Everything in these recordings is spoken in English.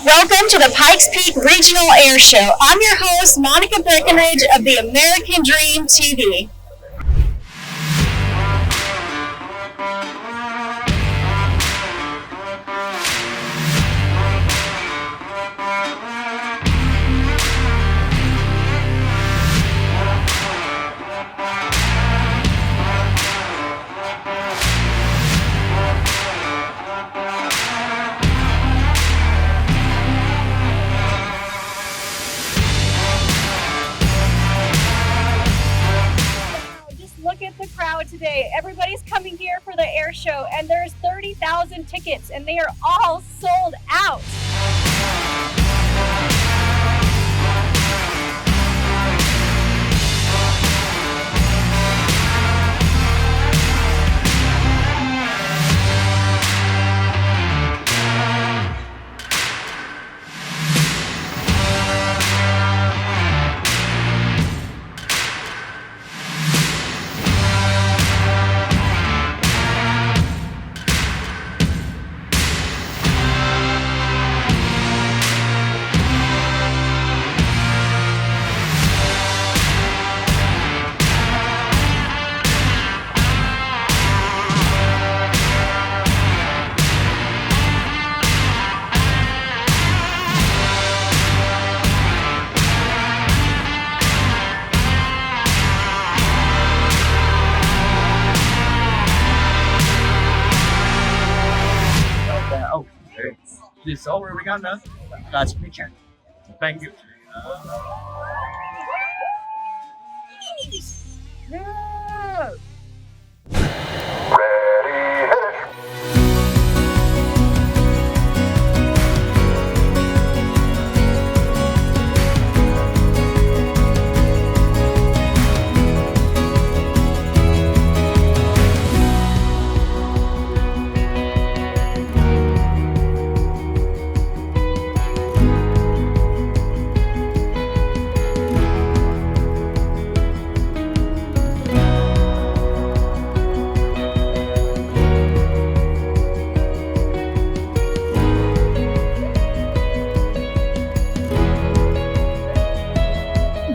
Welcome to the Pikes Peak Regional Airshow. I'm your host, Monica Breckenridge of the American Dream TV. Look at the crowd today. Everybody's coming here for the air show, and there's 30,000 tickets, and they are all sold out. This over, we got nothing. That's picture. Thank you. Yeah.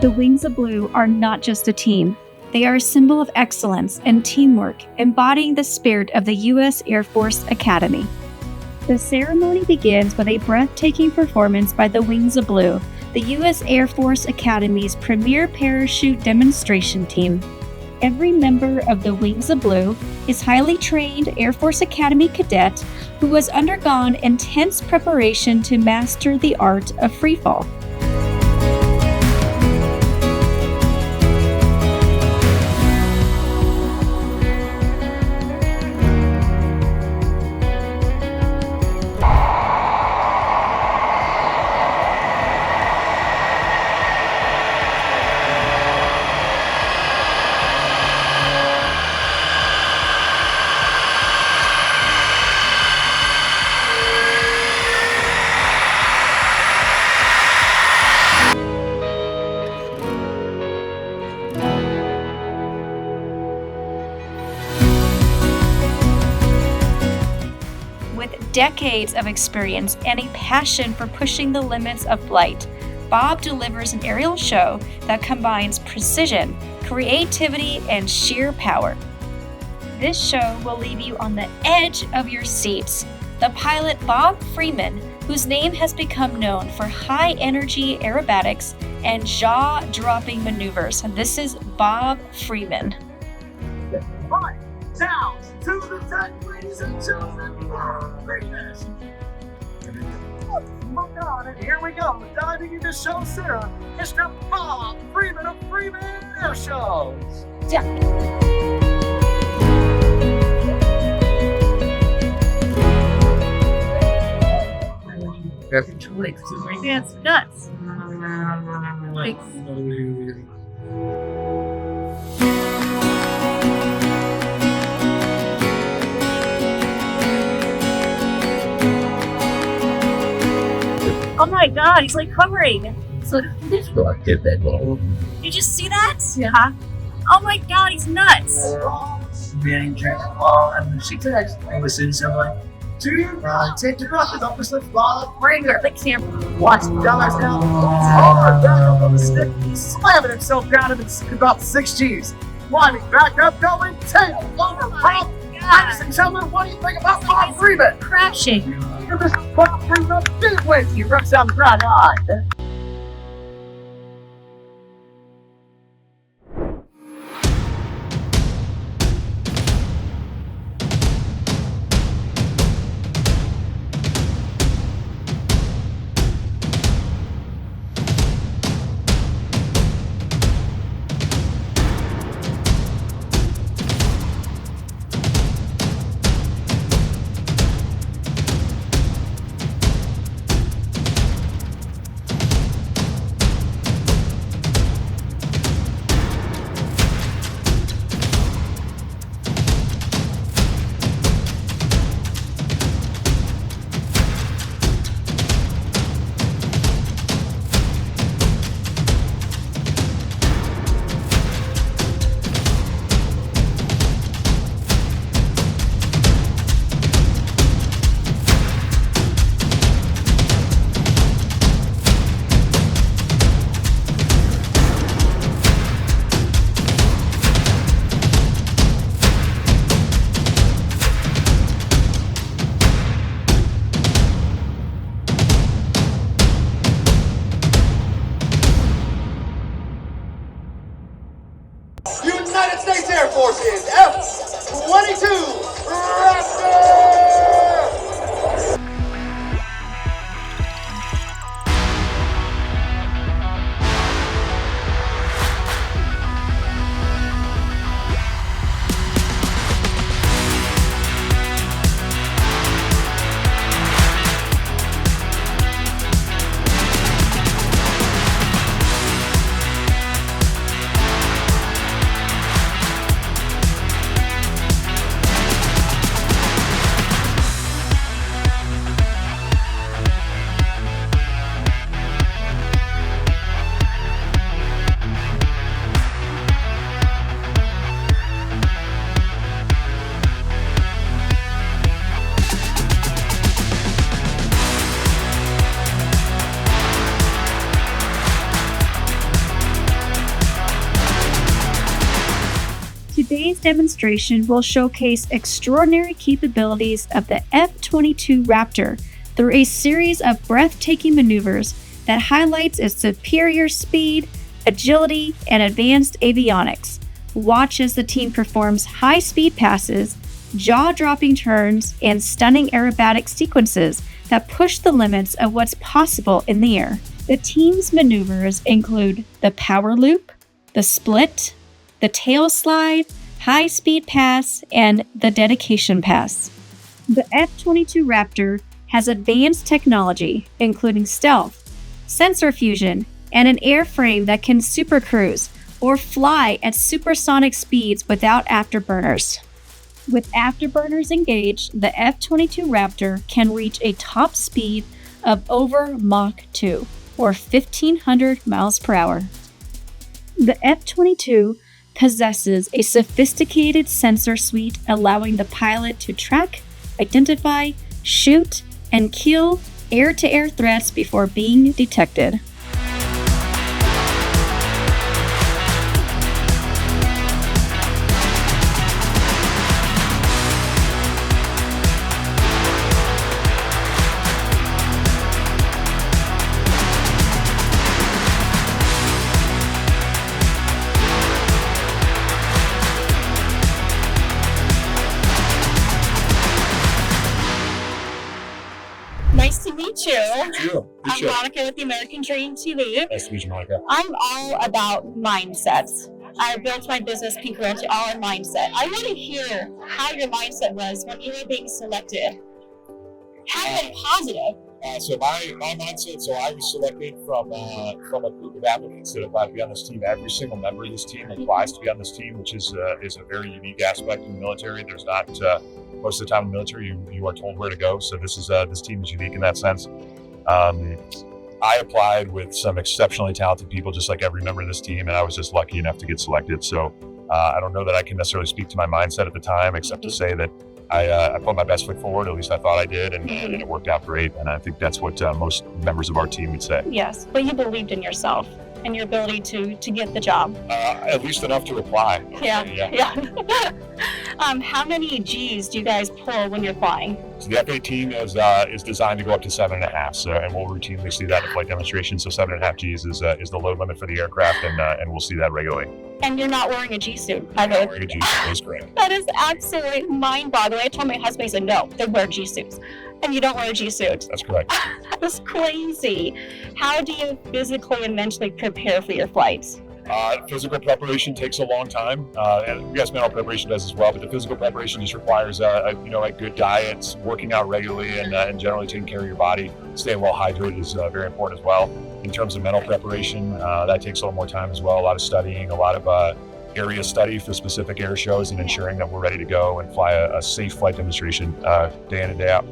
The Wings of Blue are not just a team. They are a symbol of excellence and teamwork, embodying the spirit of the U.S. Air Force Academy. The ceremony begins with a breathtaking performance by the Wings of Blue, the U.S. Air Force Academy's premier parachute demonstration team. Every member of the Wings of Blue is highly trained Air Force Academy cadet who has undergone intense preparation to master the art of freefall. With decades of experience and a passion for pushing the limits of flight, Bob delivers an aerial show that combines precision, creativity, and sheer power. This show will leave you on the edge of your seats. The pilot Bob Freeman, whose name has become known for high-energy aerobatics and jaw-dropping maneuvers. This is Bob Freeman. Right, down to the deck, ladies and gentlemen. Oh my God, and here we go, diving into show Sarah, Mr. Bob Freeman of Freeman Airshows. Yeah. It's nuts. Oh my God, he's like hovering. So did you just see that? Yeah. Oh my God, he's nuts. Being trained well, and she could actually listen to someone. 2, take your breath, don't miss the fall. Bring your big camera. Watch the dumbass now. Hard back up on the stick. He's slamming himself down in about 6 G's. Climbing back up, going tail over prop. Ladies and gentlemen, what do you think about Bob Freeman? Crashing. This is Bob Freeman. Big waves. He runs down the ground. United States Air Force's F-22 Raptor! Today's demonstration will showcase extraordinary capabilities of the F-22 Raptor through a series of breathtaking maneuvers that highlights its superior speed, agility, and advanced avionics. Watch as the team performs high-speed passes, jaw-dropping turns, and stunning aerobatic sequences that push the limits of what's possible in the air. The team's maneuvers include the power loop, the split, the tail slide, high-speed pass, and the dedication pass. The F-22 Raptor has advanced technology, including stealth, sensor fusion, and an airframe that can supercruise or fly at supersonic speeds without afterburners. With afterburners engaged, the F-22 Raptor can reach a top speed of over Mach 2, or 1,500 miles per hour. The F-22 possesses a sophisticated sensor suite allowing the pilot to track, identify, shoot, and kill air-to-air threats before being detected. Nice to meet you. I'm Monica with the American Dream TV. Nice to meet you, Monica. I'm all about mindsets. I built my business congruent to all in mindset. I want to hear how your mindset was when you were being selected. How positive. So my mindset, so I was selected from a group of applicants that applied to be on this team. Every single member of this team applies to be on this team, which is a very unique aspect in the military. There's not, most of the time in the military, you are told where to go. So this team is unique in that sense. I applied with some exceptionally talented people, just like every member of this team, and I was just lucky enough to get selected. So I don't know that I can necessarily speak to my mindset at the time, except to say that I put my best foot forward. At least I thought I did, and it worked out great. And I think that's what most members of our team would say. Yes, but you believed in yourself and your ability to get the job. At least enough to apply. Yeah. How many G's do you guys pull when you're flying? So the F-18 is designed to go up to 7.5, so, and we'll routinely see that in flight demonstrations. So 7.5 G's is the load limit for the aircraft, and we'll see that regularly. And you're not wearing a G suit. Not wearing a G suit is correct. That is absolutely mind-boggling. I told my husband, he said, no, they wear G suits. And you don't wear a G suit. That's correct. That is crazy. How do you physically and mentally prepare for your flights? Physical preparation takes a long time, and yes, mental preparation does as well. But the physical preparation just requires a good diet, working out regularly, and generally taking care of your body. Staying well hydrated is very important as well. In terms of mental preparation, that takes a little more time as well. A lot of studying, a lot of area study for specific air shows, and ensuring that we're ready to go and fly a safe flight demonstration day in and day out.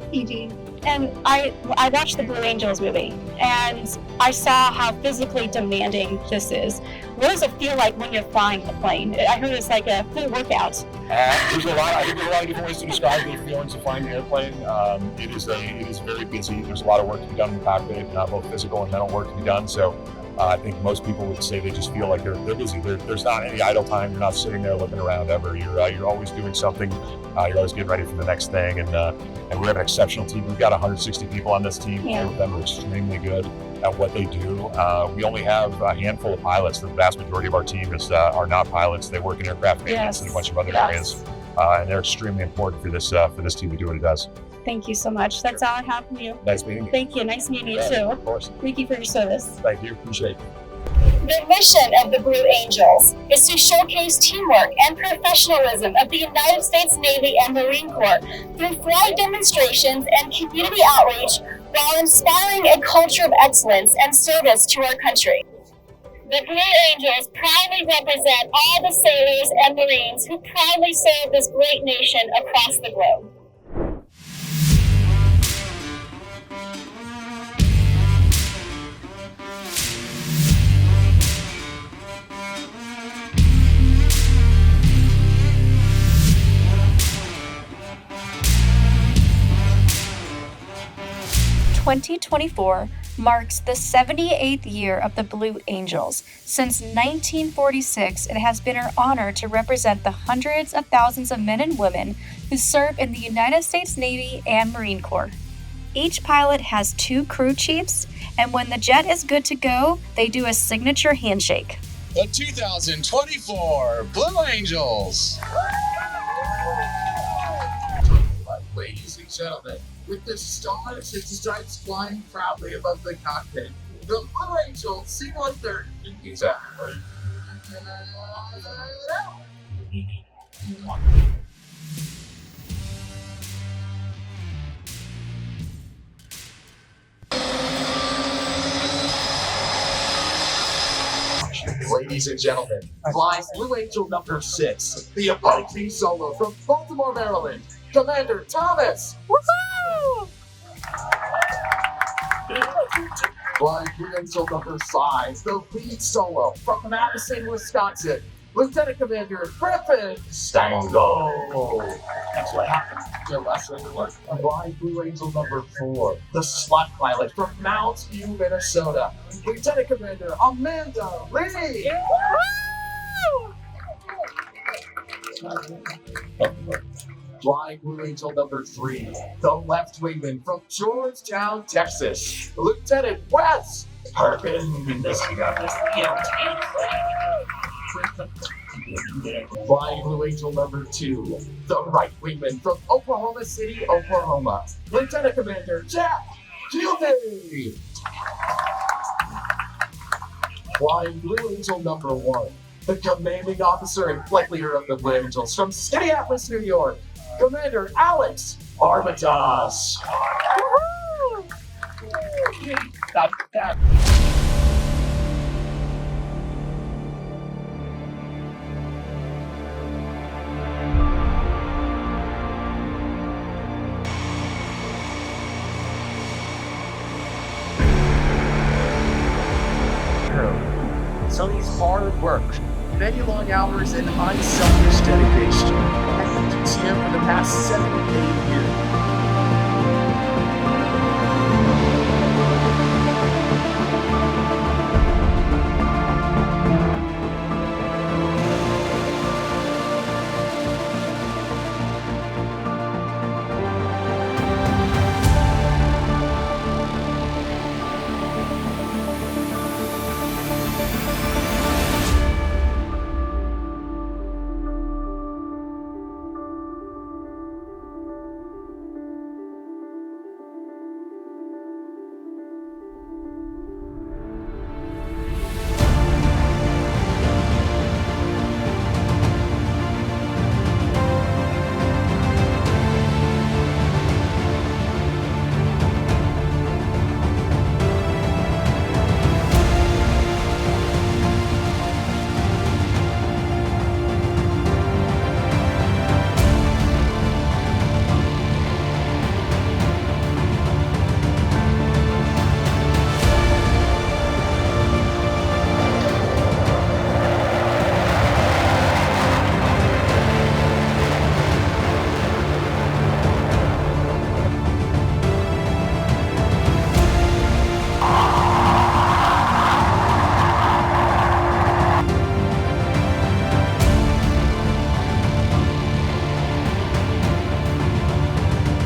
And I watched the Blue Angels movie, and I saw how physically demanding this is. What does it feel like when you're flying the plane? I heard it's like a full workout. There's a lot of different ways to describe the feelings of flying the airplane. It is very busy. There's a lot of work to be done in the cockpit, both physical and mental work to be done. So I think most people would say they just feel like they're busy. There's not any idle time. You're not sitting there looking around ever. You're always doing something. You're always getting ready for the next thing. And we have an exceptional team. We've got 160 people on this team. All of them are extremely good at what they do. We only have a handful of pilots. The vast majority of our team are not pilots. They work in aircraft maintenance and a bunch of other areas. And they're extremely important for this team to do what it does. Thank you so much. That's all I have from you. Nice meeting you. Thank you. Nice meeting you too. Of course. Thank you for your service. Thank you. Appreciate it. The mission of the Blue Angels is to showcase teamwork and professionalism of the United States Navy and Marine Corps through flight demonstrations and community outreach while inspiring a culture of excellence and service to our country. The Blue Angels proudly represent all the sailors and Marines who proudly serve this great nation across the globe. "2024 marks the 78th year of the Blue Angels. Since 1946, it has been our honor to represent the hundreds of thousands of men and women who serve in the United States Navy and Marine Corps. Each pilot has 2 crew chiefs, and when the jet is good to go, they do a signature handshake. The 2024 Blue Angels. Ladies and gentlemen, with the stars and stripes flying proudly above the cockpit, the Blue Angels seem like they're exactly. Ladies and gentlemen, flying Blue Angel number 6, the Pikes Peak Solo from Baltimore, Maryland, Commander Thomas. Woohoo! Flying Blue Angel number 5, the lead solo from Madison, Wisconsin, Lieutenant Commander Griffin Stango. That's what happened. Flying Blue Angel number 4, the slot pilot from Mounds View, Minnesota, Lieutenant Commander Amanda Lee. Flying Blue Angel number 3, the left wingman from Georgetown, Texas, Lieutenant Wes Perkins. Flying Blue Angel number 2, the right wingman from Oklahoma City, Oklahoma, Lieutenant Commander Jack Gilday. Flying Blue Angel number 1, the commanding officer and flight leader of the Blue Angels from Minneapolis, New York, Commander Alex Armitage. So these hard work many long hours and unselfish dedication at UTM for the past 7 to 8 years.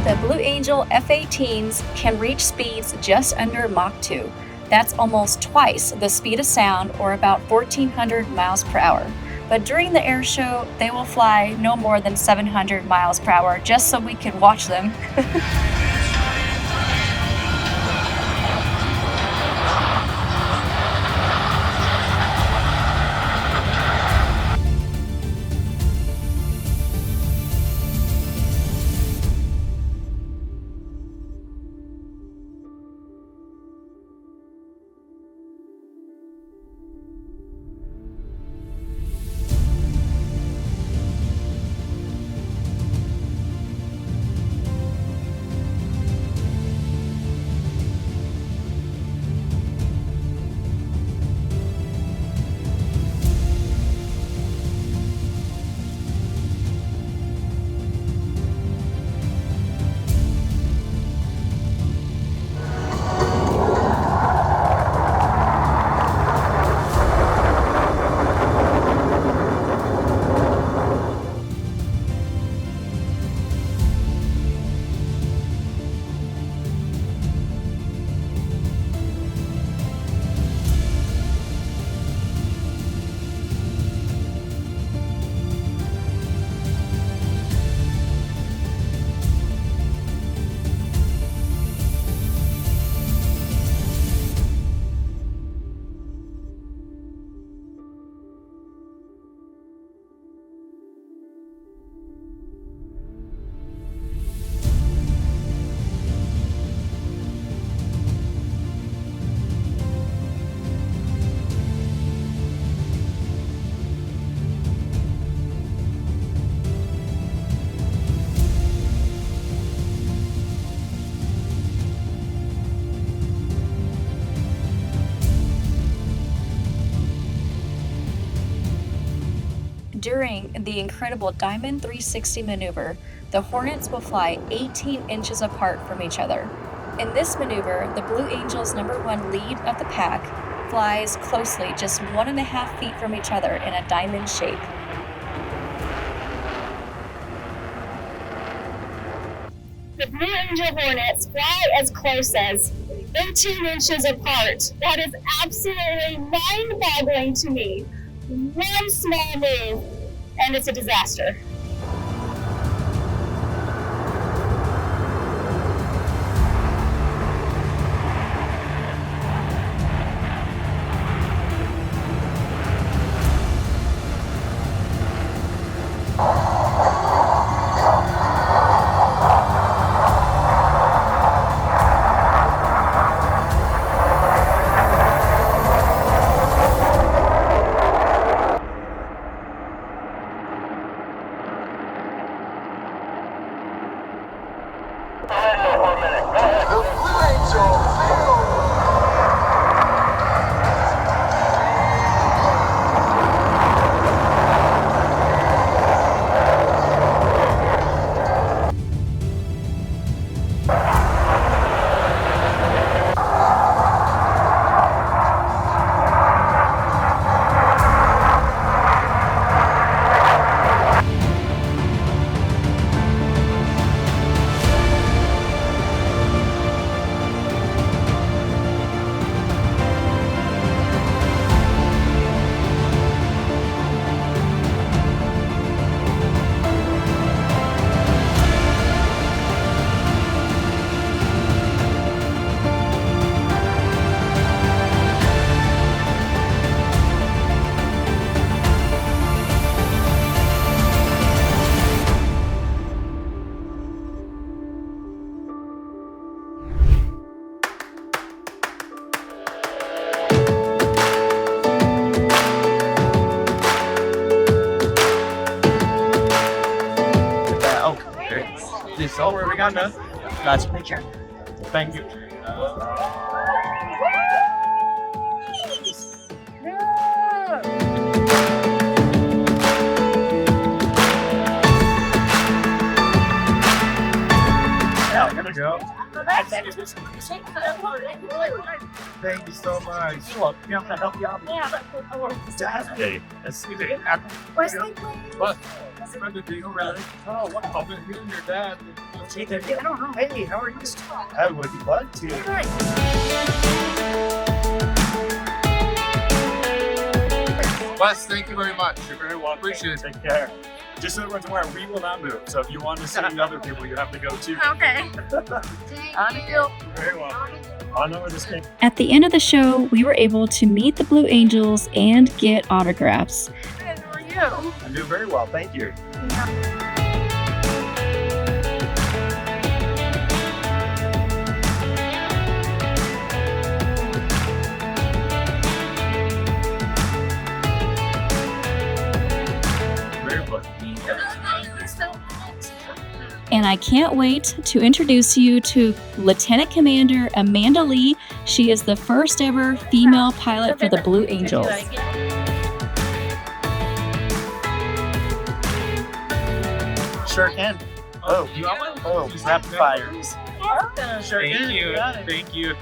The Blue Angel F-18s can reach speeds just under Mach 2. That's almost twice the speed of sound, or about 1,400 miles per hour. But during the air show, they will fly no more than 700 miles per hour just so we can watch them. During the incredible Diamond 360 maneuver, the Hornets will fly 18 inches apart from each other. In this maneuver, the Blue Angels' #1 lead of the pack flies closely, just 1.5 feet from each other in a diamond shape. The Blue Angel Hornets fly as close as 18 inches apart. That is absolutely mind-boggling to me. One small move, and it's a disaster. Don't worry, we got none. Nice to meet you. Thank you. Yeah, here we go. Thank you so much. You have to help you out. Hey, What? Oh, what? I've been hearing your dad. I don't know. Hey, how are you? I would love to. Wes, thank you very much. You're very welcome. Appreciate it. take care. Just so everyone's aware, we will not move. So if you want to see other people, you have to go too. Okay. Very well. I know where this came. At the end of the show, we were able to meet the Blue Angels and get autographs. How are you? I'm doing very well. Thank you. Very fun. And I can't wait to introduce you to Lieutenant Commander Amanda Lee. She is the first ever female pilot for the Blue Angels. Sure can. Oh, You want one? oh, rapid fire. Sure Thank can. you. Got it. Thank you.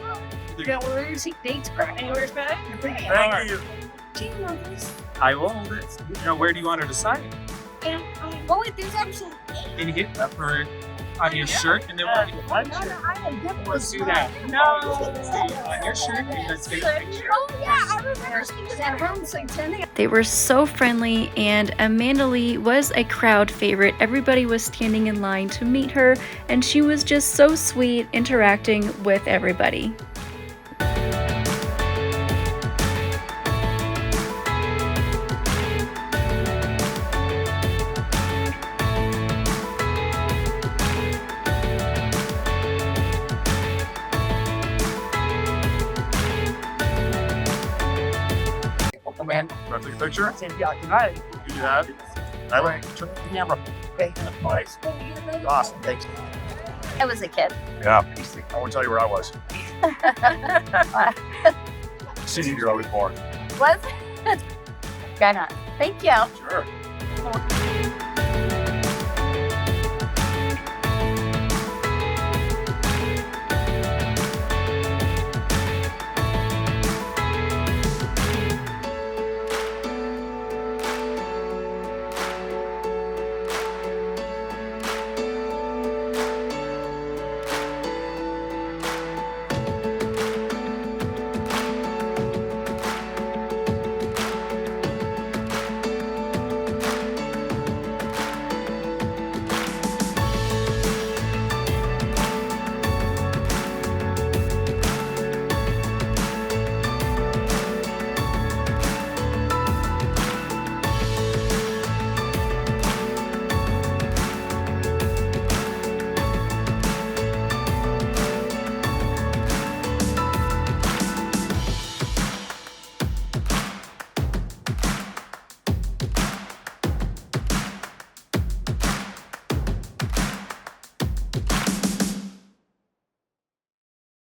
Yeah, where is he? Dates for anywhere's back? Thank you. Do you know this? I will. Where do you want her to sign? Oh, wait, there's actually. Can you get that for on your shirt and then we'll let's do that. No. On your shirt and let's get a picture. Oh, yeah, I remember seeing that room singing. They were so friendly, and Amanda Lee was a crowd favorite. Everybody was standing in line to meet her, and she was just so sweet interacting with everybody. Man. Want to take a picture? Yeah, can I? You do that. All right. Turn the camera. Okay. Nice. Awesome. Thanks. I was a kid. Yeah. I won't tell you where I was. City you're always born. Was? Why not? Thank you. Sure.